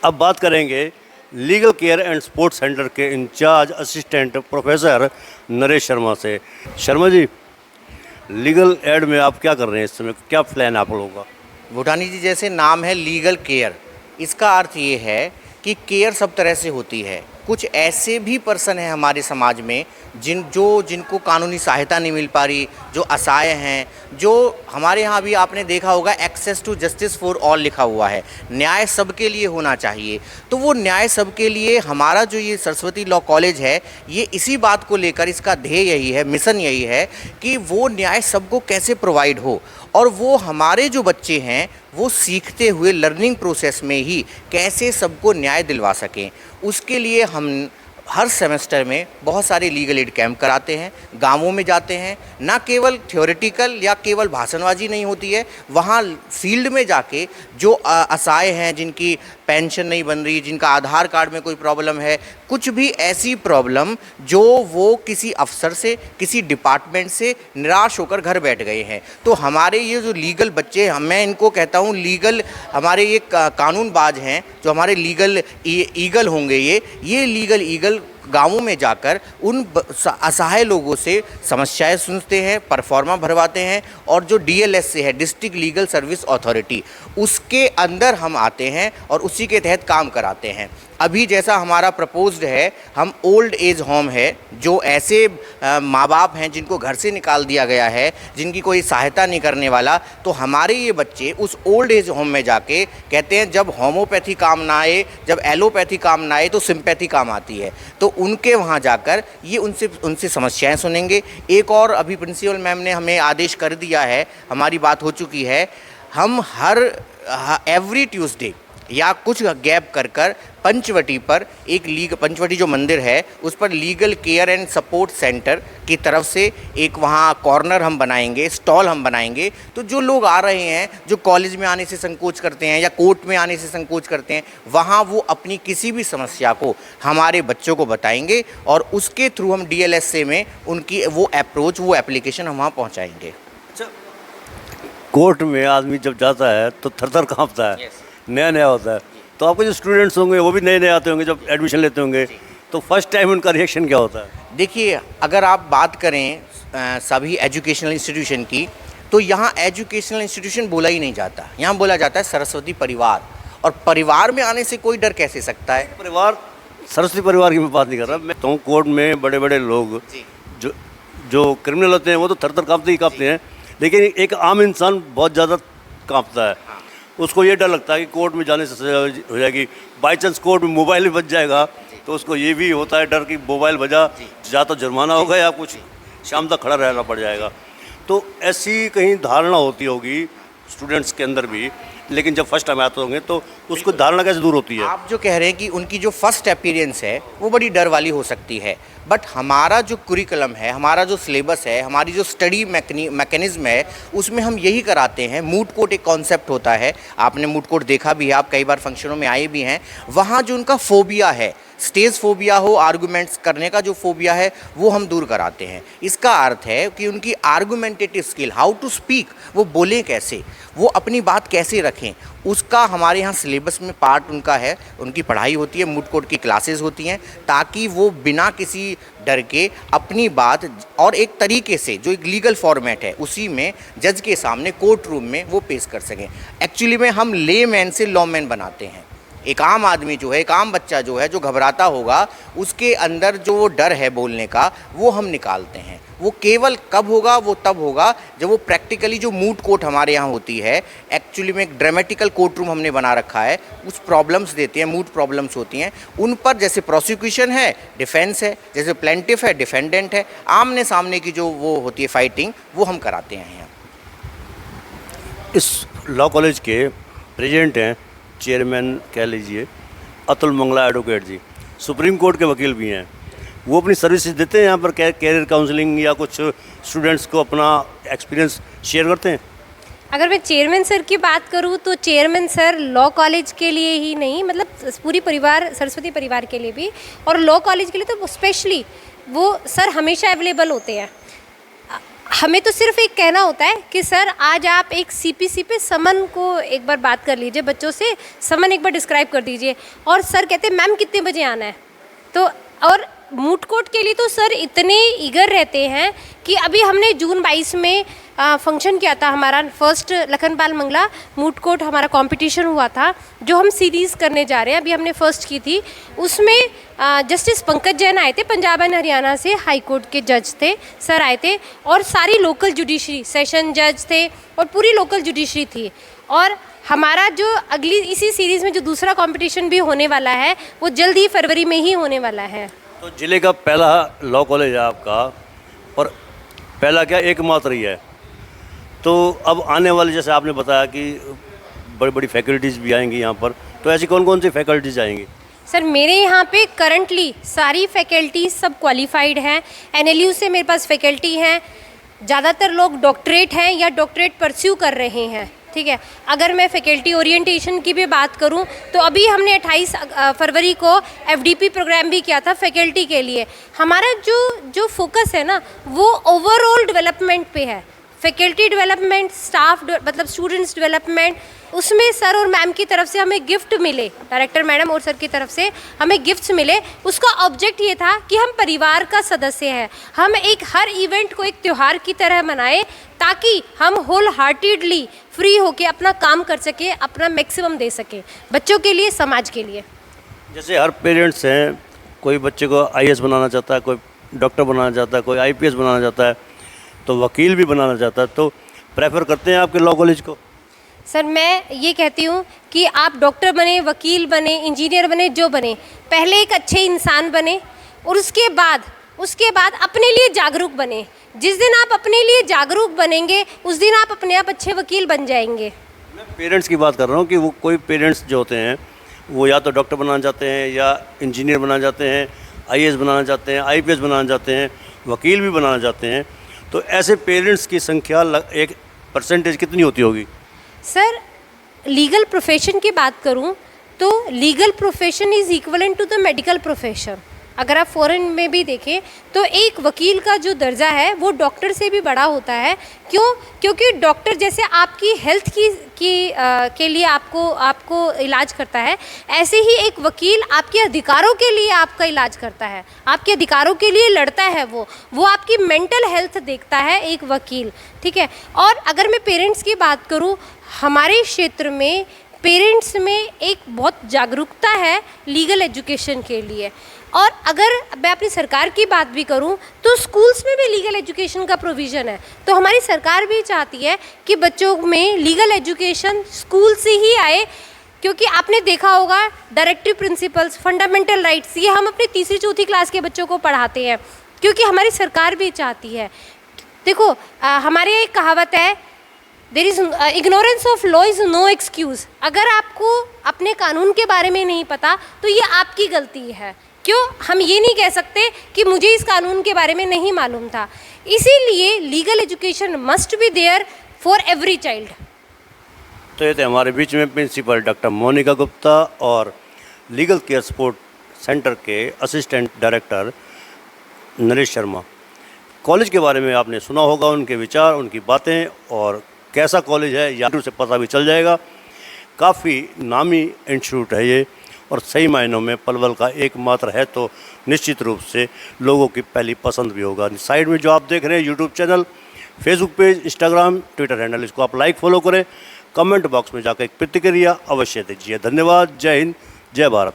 अब बात करेंगे legal care and sports centre के in charge assistant professor Naresh Sharma से। शर्मा जी, लीगल एड में आप क्या कर रहे हैं इस समय, क्या प्लान है आप लोगों का? भूटानी जी, जैसे नाम है लीगल केयर, इसका अर्थ ये है कि केयर सब तरह से होती है। कुछ ऐसे भी पर्सन हैं हमारे समाज में जिनको कानूनी सहायता नहीं मिल पा रही, जो असहाय हैं, जो हमारे यहाँ भी आपने देखा होगा access to justice for all लिखा हुआ है, न्याय सबके लिए होना चाहिए। तो वो न्याय सबके लिए हमारा जो ये सरस्वती लॉ कॉलेज है, ये इसी बात को लेकर, इसका ध्येय यही है, मिशन यही है कि वो न्याय सबको कैसे प्रोवाइड हो और वो हमारे जो बच्चे हैं वो सीखते हुए लर्निंग प्रोसेस में ही कैसे सबको न्याय दिलवा सकें। उसके लिए हम हर सेमेस्टर में बहुत सारे लीगल एड कैंप कराते हैं, गांवों में जाते हैं। ना केवल थ्योरेटिकल या केवल भाषणबाजी नहीं होती है, वहाँ फील्ड में जाके जो असहाय हैं, जिनकी पेंशन नहीं बन रही, जिनका आधार कार्ड में कोई प्रॉब्लम है, कुछ भी ऐसी प्रॉब्लम जो वो किसी अफसर से, किसी डिपार्टमेंट से निराश होकर घर बैठ गए हैं, तो हमारे ये जो लीगल बच्चे, मैं इनको कहता हूँ लीगल, हमारे ये कानूनबाज हैं, जो हमारे लीगल ईगल होंगे, ये लीगल ईगल गांवों में जाकर उन असहाय लोगों से समस्याएं सुनते हैं, परफॉर्मा भरवाते हैं, और जो डीएलएस से है, डिस्ट्रिक्ट लीगल सर्विस अथॉरिटी, उसके अंदर हम आते हैं और उसी के तहत काम कराते हैं। अभी जैसा हमारा प्रपोज्ड है, हम ओल्ड एज होम है, जो ऐसे माँ बाप हैं जिनको घर से निकाल दिया गया है, जिनकी कोई सहायता नहीं करने वाला, तो हमारे ये बच्चे उस ओल्ड एज होम में जाके कहते हैं जब होम्योपैथी काम ना आए, जब एलोपैथी काम ना आए, तो सिंपैथी काम आती है। तो उनके वहाँ जाकर ये उनसे समस्याएं सुनेंगे। एक और अभी प्रिंसिपल मैम ने हमें आदेश कर दिया है, हमारी बात हो चुकी है, हम एवरी ट्यूसडे या कुछ गैप कर पंचवटी पर पंचवटी जो मंदिर है उस पर legal care and support centre की तरफ से एक वहाँ कॉर्नर हम बनाएंगे, स्टॉल हम बनाएंगे। तो जो लोग आ रहे हैं, जो कॉलेज में आने से संकोच करते हैं या कोर्ट में आने से संकोच करते हैं, वहाँ वो अपनी किसी भी समस्या को हमारे बच्चों को बताएंगे और उसके थ्रू हम डीएलएसए में उनकी वो अप्रोच, वो एप्लीकेशन हम वहाँ पहुँचाएँगे। कोर्ट में आदमी जब जाता है तो थर थर काँपता है, नया नया होता है। तो आपके जो स्टूडेंट्स होंगे वो भी नए नए आते होंगे, जब एडमिशन लेते होंगे, तो फर्स्ट टाइम उनका रिएक्शन क्या होता है? देखिए, अगर आप बात करें सभी एजुकेशनल इंस्टीट्यूशन की, तो यहाँ एजुकेशनल इंस्टीट्यूशन बोला ही नहीं जाता, यहाँ बोला जाता है सरस्वती परिवार। और परिवार में आने से कोई डर कैसे सकता है? परिवार, सरस्वती परिवार की मैं बात नहीं कर रहा, मैं तो कोर्ट में बड़े बड़े लोग जो क्रिमिनल होते हैं वो तो थर थर काँपते ही काँपते हैं, लेकिन एक आम इंसान बहुत ज़्यादा काँपता है। उसको ये डर लगता है कि कोर्ट में जाने से सजा हो जाएगी, बाई चांस कोर्ट में मोबाइल भी बज जाएगा, तो उसको ये भी होता है डर कि मोबाइल बजा, या तो जुर्माना होगा या कुछ शाम तक खड़ा रहना पड़ जाएगा। तो ऐसी कहीं धारणा होती होगी स्टूडेंट्स के अंदर भी, लेकिन जब फर्स्ट टाइम आते होंगे तो उसको धारणा कैसे दूर होती है? आप जो कह रहे हैं कि उनकी जो फर्स्ट अपीयरेंस है वो बड़ी डर वाली हो सकती है, बट हमारा जो कुरिकुलम है, हमारा जो सिलेबस है, हमारी जो स्टडी मैकेनिज्म है, उसमें हम यही कराते हैं। मूट कोर्ट एक कॉन्सेप्ट होता है, आपने मूट कोर्ट देखा भी है, आप कई बार फंक्शनों में आए भी हैं। वहाँ जो उनका फोबिया है, स्टेज फोबिया हो, आर्गूमेंट्स करने का जो फोबिया है, वो हम दूर कराते हैं। इसका अर्थ है कि उनकी आर्गूमेंटेटिव स्किल, हाउ टू स्पीक, वो बोलें कैसे, वो अपनी बात कैसे रखें, उसका हमारे यहाँ सिलेबस में पार्ट उनका है, उनकी पढ़ाई होती है, मूट कोर्ट की क्लासेस होती हैं, ताकि वो बिना किसी डर के अपनी बात और एक तरीके से, जो एक लीगल फॉर्मेट है, उसी में जज के सामने कोर्ट रूम में वो पेश कर सकें। एक्चुअली में हम ले मैन से लॉ मैन बनाते हैं। एक आम आदमी जो है, एक आम बच्चा जो है, जो घबराता होगा, उसके अंदर जो वो डर है बोलने का, वो हम निकालते हैं। वो केवल कब होगा? वो तब होगा जब वो प्रैक्टिकली, जो मूट कोर्ट हमारे यहाँ होती है, एक्चुअली में एक ड्रामेटिकल कोर्ट रूम हमने बना रखा है, उस प्रॉब्लम्स देते हैं, मूट प्रॉब्लम्स होती हैं, उन पर जैसे प्रोसिक्यूशन है, डिफेंस है, जैसे प्लेंटिफ है, डिफेंडेंट है, आमने सामने की जो वो होती है फाइटिंग, वो हम कराते हैं यहाँ। इस लॉ कॉलेज के प्रेसिडेंट हैं, चेयरमैन कह लीजिए, अतुल मंगला एडवोकेट जी, सुप्रीम कोर्ट के वकील भी हैं। वो अपनी सर्विसेज देते हैं यहाँ पर, कैरियर काउंसलिंग या कुछ स्टूडेंट्स को अपना एक्सपीरियंस शेयर करते हैं? अगर मैं चेयरमैन सर की बात करूँ तो चेयरमैन सर लॉ कॉलेज के लिए ही नहीं, मतलब पूरी परिवार, सरस्वती परिवार के लिए भी, और लॉ कॉलेज के लिए तो स्पेशली वो सर हमेशा अवेलेबल होते हैं। हमें तो सिर्फ एक कहना होता है कि सर आज आप एक सीपीसी पे समन को एक बार बात कर लीजिए, बच्चों से समन एक बार डिस्क्राइब कर दीजिए, और सर कहते हैं मैम कितने बजे आना है। तो और मूट कोर्ट के लिए तो सर इतने ईगर रहते हैं कि अभी हमने जून 22 में फंक्शन किया था, हमारा first Lakhanpal Mangala moot court हमारा कंपटीशन हुआ था, जो हम सीरीज़ करने जा रहे हैं, अभी हमने फर्स्ट की थी। उसमें जस्टिस पंकज जैन आए थे, पंजाब एंड हरियाणा से हाई कोर्ट के जज थे, सर आए थे, और सारी लोकल जुडिशरी सेशन जज थे और पूरी लोकल जुडिशरी थी। और हमारा जो अगली इसी सीरीज़ में जो दूसरा कंपटीशन भी होने वाला है वो जल्द ही फरवरी में ही होने वाला है। तो जिले का पहला लॉ कॉलेज है आपका, और पहला क्या एकमात्र ही है। तो अब आने वाले, जैसे आपने बताया कि बड़ी बड़ी फैकल्टीज़ भी आएंगी यहाँ पर, तो ऐसी कौन कौन सी फैकल्टीज़ आएंगी? सर मेरे यहाँ पे करंटली सारी फैकल्टीज सब क्वालिफाइड हैं। एनएलयू से मेरे पास फैकल्टी हैं, ज़्यादातर लोग डॉक्टरेट हैं या डॉक्टरेट परस्यू कर रहे हैं, ठीक है। अगर मैं फैकल्टी ओरिएंटेशन की भी बात करूं तो अभी हमने 28 फरवरी को एफडीपी प्रोग्राम भी किया था फैकल्टी के लिए। हमारा जो फोकस है ना वो ओवरऑल डेवलपमेंट पे है, फैकल्टी डेवलपमेंट, स्टाफ मतलब स्टूडेंट्स डेवलपमेंट। उसमें सर और मैम की तरफ से हमें गिफ्ट मिले, डायरेक्टर मैडम और सर की तरफ से हमें गिफ्ट्स मिले। उसका ऑब्जेक्ट ये था कि हम परिवार का सदस्य हैं, हम एक हर इवेंट को एक त्यौहार की तरह मनाएं ताकि हम होल हार्टेडली फ्री होके अपना काम कर सके, अपना मैक्सिमम दे सके बच्चों के लिए, समाज के लिए। जैसे हर पेरेंट्स हैं, कोई बच्चे को आईएएस बनाना चाहता है, कोई डॉक्टर बनाना चाहता है, कोई आईपीएस बनाना चाहता है, तो वकील भी बनाना चाहता है, तो प्रेफर करते हैं आपके लॉ कॉलेज को? सर मैं ये कहती हूँ कि आप डॉक्टर बने, वकील बने, इंजीनियर बने, जो बने, पहले एक अच्छे इंसान बने और उसके बाद अपने लिए जागरूक बने। जिस दिन आप अपने लिए जागरूक बनेंगे उस दिन आप अपने आप अच्छे वकील बन जाएंगे। मैं पेरेंट्स की बात कर रहा हूँ कि वो कोई पेरेंट्स जो होते हैं वो या तो डॉक्टर बनाना चाहते हैं, या इंजीनियर बनाना चाहते हैं, आईएएस बनाना चाहते हैं, आईपीएस बनाना चाहते हैं, वकील भी बनाना चाहते हैं, तो ऐसे पेरेंट्स की संख्या एक परसेंटेज कितनी होती होगी? सर लीगल प्रोफेशन की बात करूं तो legal profession is equivalent to the medical profession. अगर आप फॉरेन में भी देखें तो एक वकील का जो दर्जा है वो डॉक्टर से भी बड़ा होता है। क्यों? क्योंकि डॉक्टर जैसे आपकी हेल्थ के लिए आपको इलाज करता है, ऐसे ही एक वकील आपके अधिकारों के लिए आपका इलाज करता है, आपके अधिकारों के लिए लड़ता है। वो आपकी मेंटल हेल्थ देखता है एक वकील, ठीक है। और अगर मैं पेरेंट्स की बात करूं, हमारे क्षेत्र में पेरेंट्स में एक बहुत जागरूकता है लीगल एजुकेशन के लिए। और अगर मैं अपनी सरकार की बात भी करूं तो स्कूल्स में भी लीगल एजुकेशन का प्रोविज़न है। तो हमारी सरकार भी चाहती है कि बच्चों में लीगल एजुकेशन स्कूल से ही आए, क्योंकि आपने देखा होगा डायरेक्टिव प्रिंसिपल्स, फंडामेंटल राइट्स, ये हम अपनी तीसरी चौथी क्लास के बच्चों को पढ़ाते हैं, क्योंकि हमारी सरकार भी चाहती है। देखो हमारे यहाँ एक कहावत है, there is ignorance of law is no excuse. अगर आपको अपने कानून के बारे में नहीं पता तो ये आपकी गलती है। क्यों? हम ये नहीं कह सकते कि मुझे इस कानून के बारे में नहीं मालूम था। इसीलिए legal education must be there for every child. तो ये थे हमारे बीच में प्रिंसिपल डॉक्टर मोनिका गुप्ता और लीगल केयर सपोर्ट सेंटर के assistant director Naresh Sharma. College के बारे में आपने सुना होगा, उनके विचार, उनकी बातें, और कैसा कॉलेज है यूट्यूब से पता भी चल जाएगा। काफ़ी नामी इंस्टीट्यूट है ये, और सही मायनों में पलवल का एकमात्र है, तो निश्चित रूप से लोगों की पहली पसंद भी होगा। साइड में जो आप देख रहे हैं YouTube channel, Facebook page, Instagram, Twitter handle, इसको आप लाइक फॉलो करें। कमेंट बॉक्स में जाकर एक प्रतिक्रिया अवश्य दीजिए। धन्यवाद। जय हिंद, जय भारत।